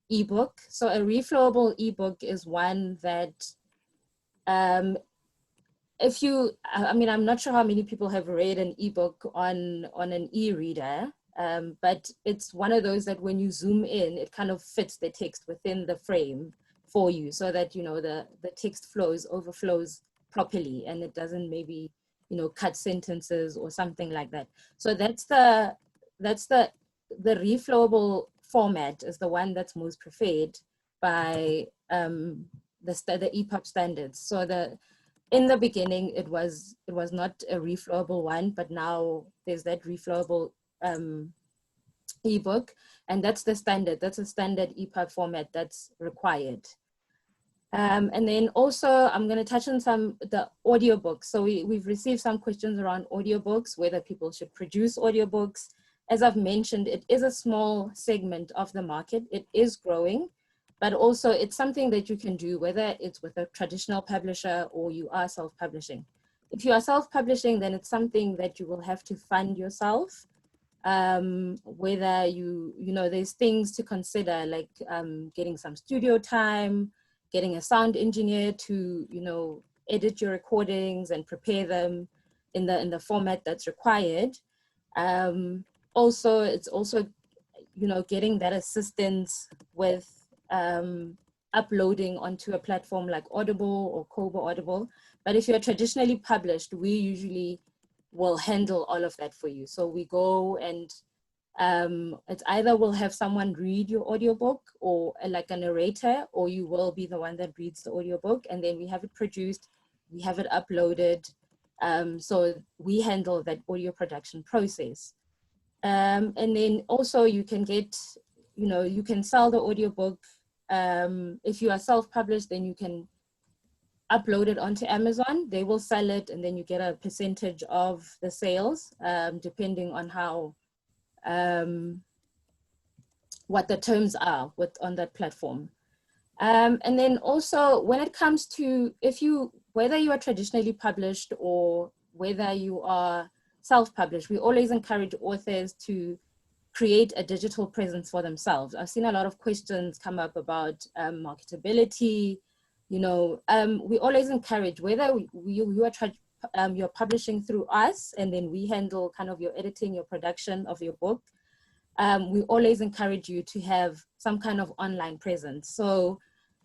ebook. So a reflowable ebook is one that if you, I mean, I'm not sure how many people have read an ebook on an e-reader, but it's one of those that when you zoom in, it kind of fits the text within the frame for you so that, you know, the text overflows properly and it doesn't maybe, you know, cut sentences or something like that. So that's the reflowable format is the one that's most preferred by the EPUB standards. So in the beginning, it was not a reflowable one, but now there's that reflowable ebook, and that's the standard. That's a standard EPUB format that's required. And then also, I'm going to touch on the audiobooks. So we've received some questions around audiobooks, whether people should produce audiobooks. As I've mentioned, it is a small segment of the market. It is growing. But also it's something that you can do, whether it's with a traditional publisher or you are self-publishing. If you are self-publishing, then it's something that you will have to fund yourself. Whether you know, there's things to consider, like getting some studio time, getting a sound engineer to, you know, edit your recordings and prepare them in the format that's required. Also, it's also, you know, getting that assistance with uploading onto a platform like Audible or Kobo Audible. But if you're traditionally published, we usually will handle all of that for you. So we go and it's either we'll have someone read your audiobook or like a narrator, or you will be the one that reads the audiobook, and then we have it produced, we have it uploaded. So we handle that audio production process. And then also you can get, you know, you can sell the audiobook. If you are self-published, then you can upload it onto Amazon. They will sell it, and then you get a percentage of the sales, depending on how, what the terms are on that platform. And then also when it comes to, whether you are traditionally published or whether you are self-published, we always encourage authors to create a digital presence for themselves. I've seen a lot of questions come up about marketability. You know, we always encourage, whether you're publishing through us and then we handle kind of your editing, your production of your book, we always encourage you to have some kind of online presence. So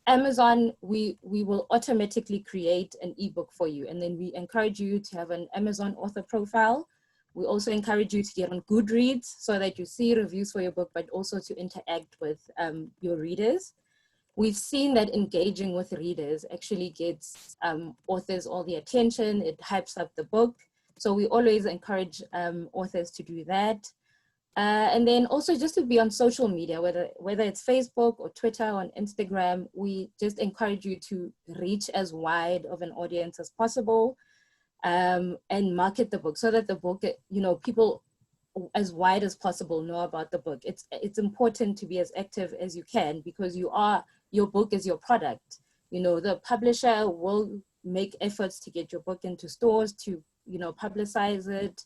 Amazon, we will automatically create an ebook for you, and then we encourage you to have an Amazon author profile. We also encourage you to get on Goodreads so that you see reviews for your book, but also to interact with your readers. We've seen that engaging with readers actually gets authors all the attention. It hypes up the book. So we always encourage authors to do that. And then also just to be on social media, whether it's Facebook or Twitter or on Instagram, we just encourage you to reach as wide of an audience as possible. And market the book so that the book, you know, people as wide as possible know about the book. It's important to be as active as you can, because your book is your product. You know, the publisher will make efforts to get your book into stores, to, you know, publicize it,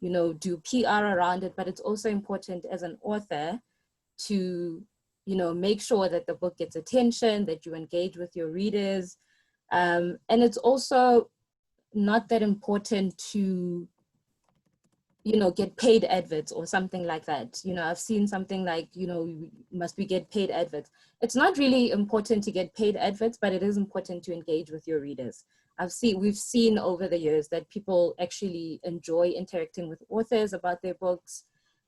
you know, do PR around it, but it's also important as an author to, you know, make sure that the book gets attention, that you engage with your readers. And it's also not that important to you know, get paid adverts or something like that. You know, I've seen something like, you know, must we get paid adverts? It's not really important to get paid adverts, but it is important to engage with your readers. We've seen over the years that people actually enjoy interacting with authors about their books.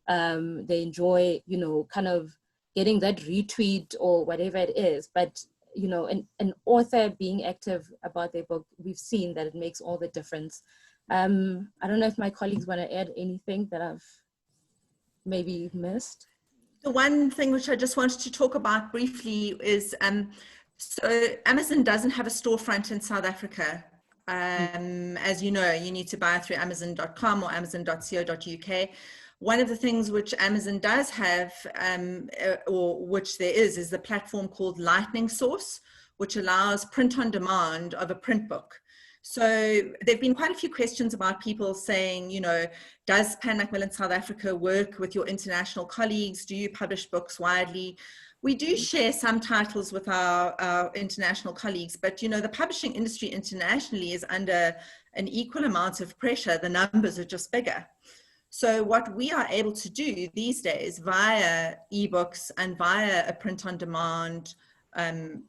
They enjoy, you know, kind of getting that retweet or whatever it is. But, you know, an author being active about their book, we've seen that it makes all the difference. I don't know if my colleagues want to add anything that I've maybe missed. The one thing which I just wanted to talk about briefly is, so Amazon doesn't have a storefront in South Africa. As you know, you need to buy through amazon.com or amazon.co.uk. One of the things which Amazon does have, or which there is the platform called Lightning Source, which allows print on demand of a print book. So there've been quite a few questions about people saying, you know, does Pan Macmillan South Africa work with your international colleagues? Do you publish books widely? We do share some titles with our international colleagues, but, you know, the publishing industry internationally is under an equal amount of pressure. The numbers are just bigger. So what we are able to do these days via ebooks and via a print on demand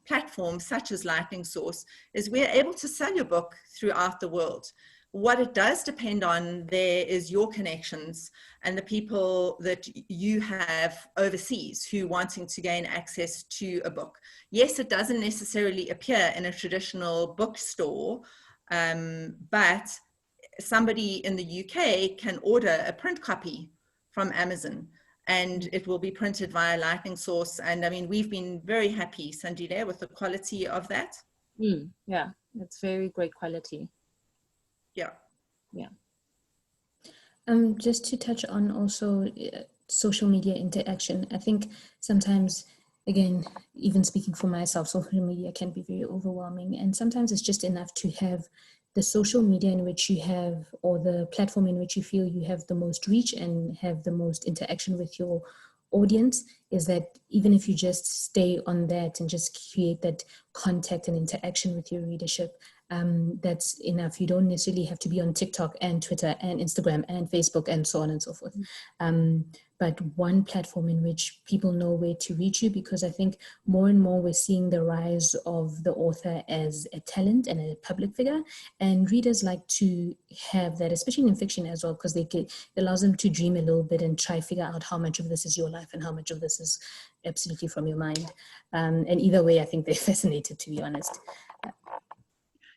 platforms such as Lightning Source is we're able to sell your book throughout the world. What it does depend on there is your connections and the people that you have overseas who wanting to gain access to a book. Yes, it doesn't necessarily appear in a traditional bookstore, but somebody in the UK can order a print copy from Amazon and it will be printed via Lightning Source. And I mean, we've been very happy, Sandile, with the quality of that. Yeah, it's very great quality. Yeah. Yeah. Just to touch on also social media interaction, I think sometimes, again, even speaking for myself, social media can be very overwhelming. And sometimes it's just enough to have the social media in which you have, or the platform in which you feel you have the most reach and have the most interaction with your audience, is that even if you just stay on that and just create that contact and interaction with your readership, that's enough. You don't necessarily have to be on TikTok and Twitter and Instagram and Facebook and so on and so forth. But one platform in which people know where to reach you, because I think more and more we're seeing the rise of the author as a talent and a public figure, and readers like to have that, especially in fiction as well, because it allows them to dream a little bit and try figure out how much of this is your life and how much of this is absolutely from your mind. And either way, I think they're fascinated, to be honest.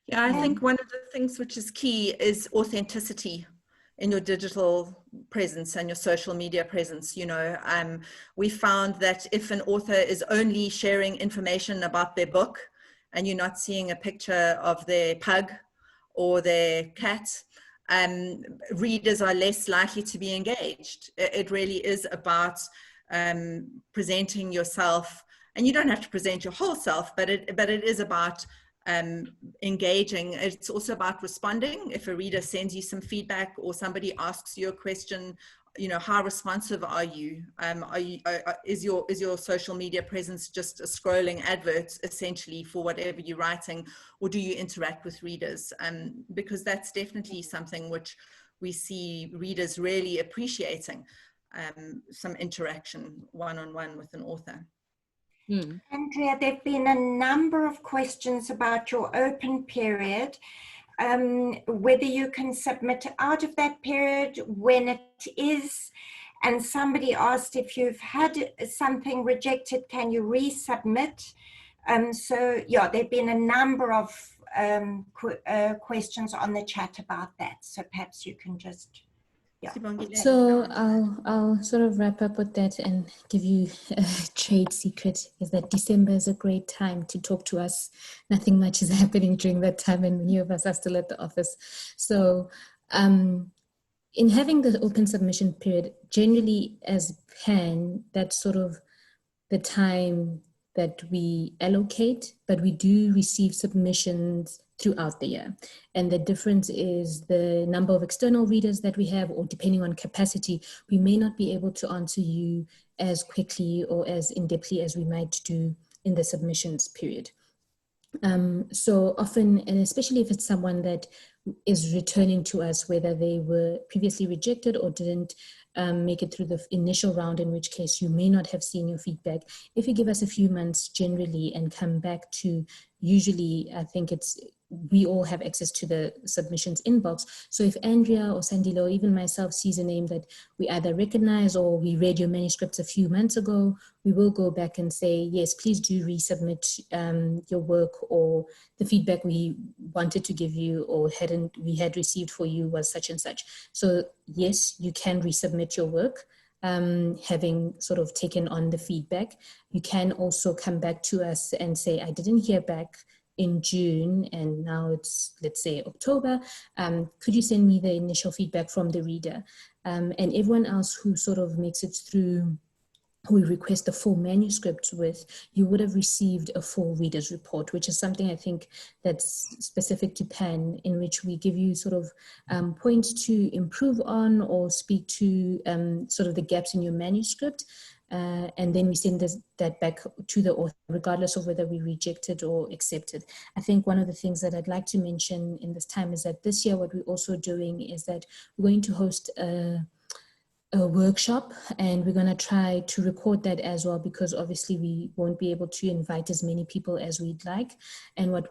Yeah, I think one of the things which is key is authenticity in your digital presence and your social media presence. You know, we found that if an author is only sharing information about their book and you're not seeing a picture of their pug or their cat, readers are less likely to be engaged. It really is about presenting yourself, and you don't have to present your whole self, but it is about engaging. It's also about responding. If a reader sends you some feedback or somebody asks you a question, you know, how responsive are you? Is your social media presence just scrolling adverts essentially for whatever you're writing, or do you interact with readers? Because that's definitely something which we see readers really appreciating, some interaction one-on-one with an author. Andrea, there have been a number of questions about your open period, whether you can submit out of that period, when it is, and somebody asked if you've had something rejected, can you resubmit? So yeah, there have been a number of questions on the chat about that, so perhaps you can just... Yeah. So I'll sort of wrap up with that and give you a trade secret, is that December is a great time to talk to us. Nothing much is happening during that time and many of us are still at the office. So in having the open submission period, generally as PAN, that's sort of the time that we allocate, but we do receive submissions throughout the year. And the difference is the number of external readers that we have, or depending on capacity, we may not be able to answer you as quickly or as in-depthly as we might do in the submissions period. So often, and especially if it's someone that is returning to us, whether they were previously rejected or didn't make it through the initial round, in which case you may not have seen your feedback. If you give us a few months generally and come back to, usually I think we all have access to the submissions inbox. So if Andrea or Sandile or even myself sees a name that we either recognize or we read your manuscripts a few months ago, we will go back and say, yes, please do resubmit your work, or the feedback we wanted to give you or we had received for you was such and such. So yes, you can resubmit your work, having sort of taken on the feedback. You can also come back to us and say, I didn't hear back in June and now it's, let's say, October. Could you send me the initial feedback from the reader? And everyone else who sort of makes it through, who we request a full manuscript with, you would have received a full reader's report, which is something I think that's specific to Pan, in which we give you sort of points to improve on or speak to sort of the gaps in your manuscript. And then we send that back to the author, regardless of whether we reject it or accept it. I think one of the things that I'd like to mention in this time is that this year, what we're also doing is that we're going to host a workshop, and we're going to try to record that as well, because obviously we won't be able to invite as many people as we'd like. And what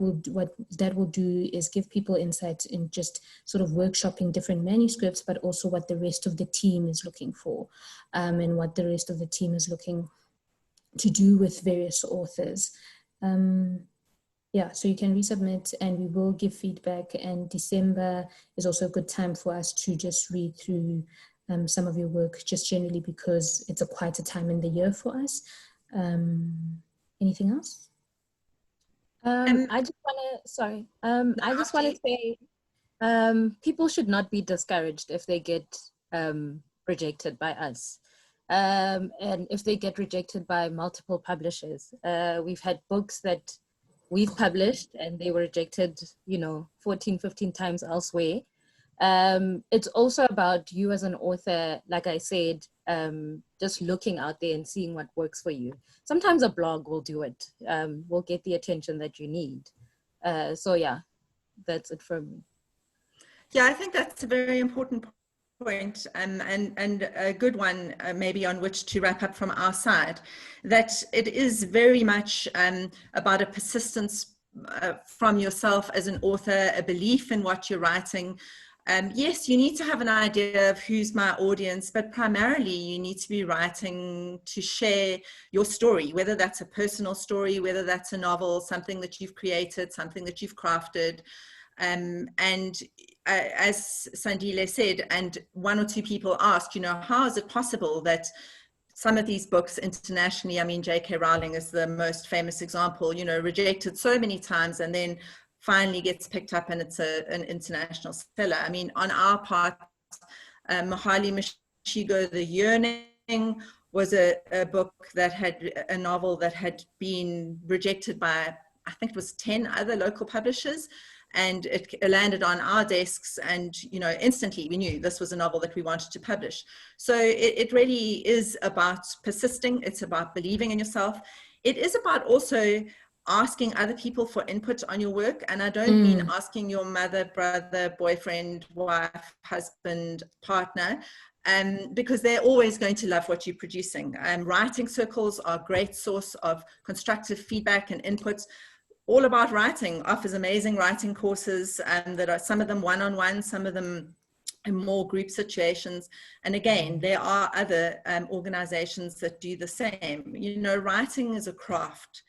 that will do is give people insights in just sort of workshopping different manuscripts, but also what the rest of the team is looking for, and what the rest of the team is looking to do with various authors. Yeah, so you can resubmit and we will give feedback, and December is also a good time for us to just read through some of your work, just generally because it's a quieter time in the year for us. Anything else? I just want to say, people should not be discouraged if they get rejected by us. And if they get rejected by multiple publishers. We've had books that we've published and they were rejected, 14, 15 times elsewhere. It's also about you as an author, like I said, just looking out there and seeing what works for you. Sometimes a blog will do it, will get the attention that you need. So yeah, that's it from me. Yeah, I think that's a very important point, and a good one, maybe on which to wrap up from our side, that it is very much about a persistence from yourself as an author, a belief in what you're writing. Yes, you need to have an idea of who's my audience, but primarily you need to be writing to share your story, whether that's a personal story, whether that's a novel, something that you've created, something that you've crafted. As Sandile said, and one or two people asked, how is it possible that some of these books internationally, I mean, J.K. Rowling is the most famous example, rejected so many times and then finally gets picked up and it's an international seller. I mean, on our part, Mahali Mashigo, The Yearning, was a book that had a novel that had been rejected by, I think it was 10 other local publishers. And it landed on our desks, and instantly we knew this was a novel that we wanted to publish. So it really is about persisting. It's about believing in yourself. It is about also asking other people for input on your work. And I don't mean asking your mother, brother, boyfriend, wife, husband, partner, because they're always going to love what you're producing. Writing circles are a great source of constructive feedback and inputs. All About Writing offers amazing writing courses, that are some of them one-on-one, some of them in more group situations. And again, there are other organizations that do the same. Writing is a craft.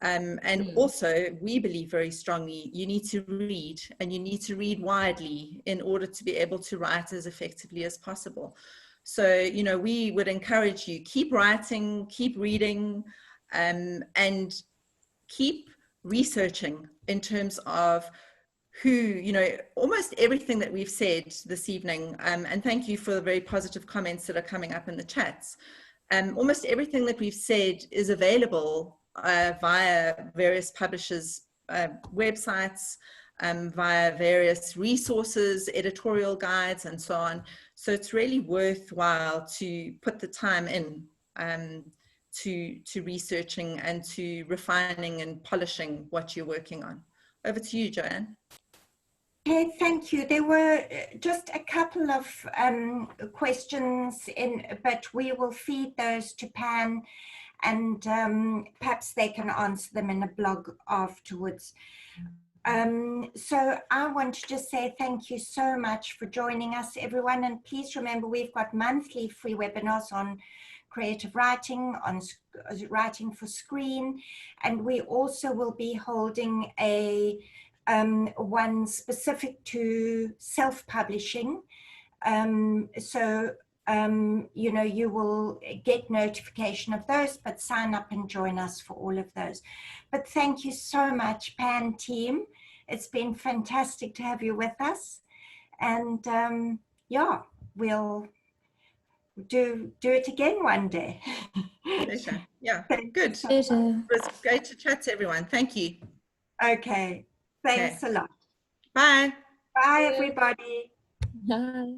And also, we believe very strongly, you need to read, and you need to read widely in order to be able to write as effectively as possible. So, we would encourage you, keep writing, keep reading, and keep researching in terms of who, almost everything that we've said this evening, and thank you for the very positive comments that are coming up in the chats. Almost everything that we've said is available via various publishers' websites, via various resources, editorial guides, and so on. So it's really worthwhile to put the time in to researching and to refining and polishing what you're working on. Over to you, Joanne. Okay, thank you. There were just a couple of questions but we will feed those to Pan, and perhaps they can answer them in a blog afterwards. So I want to just say thank you so much for joining us, everyone. And please remember, we've got monthly free webinars on creative writing, on writing for screen. And we also will be holding a one specific to self-publishing. You know, you will get notification of those, but sign up and join us for all of those. But thank you so much, Pan team. It's been fantastic to have you with us. And yeah, we'll do it again one day. Pleasure. Yeah, good. Pleasure. It was great to chat to everyone. Thank you. Okay, thanks a lot. Bye. Bye, everybody. Bye.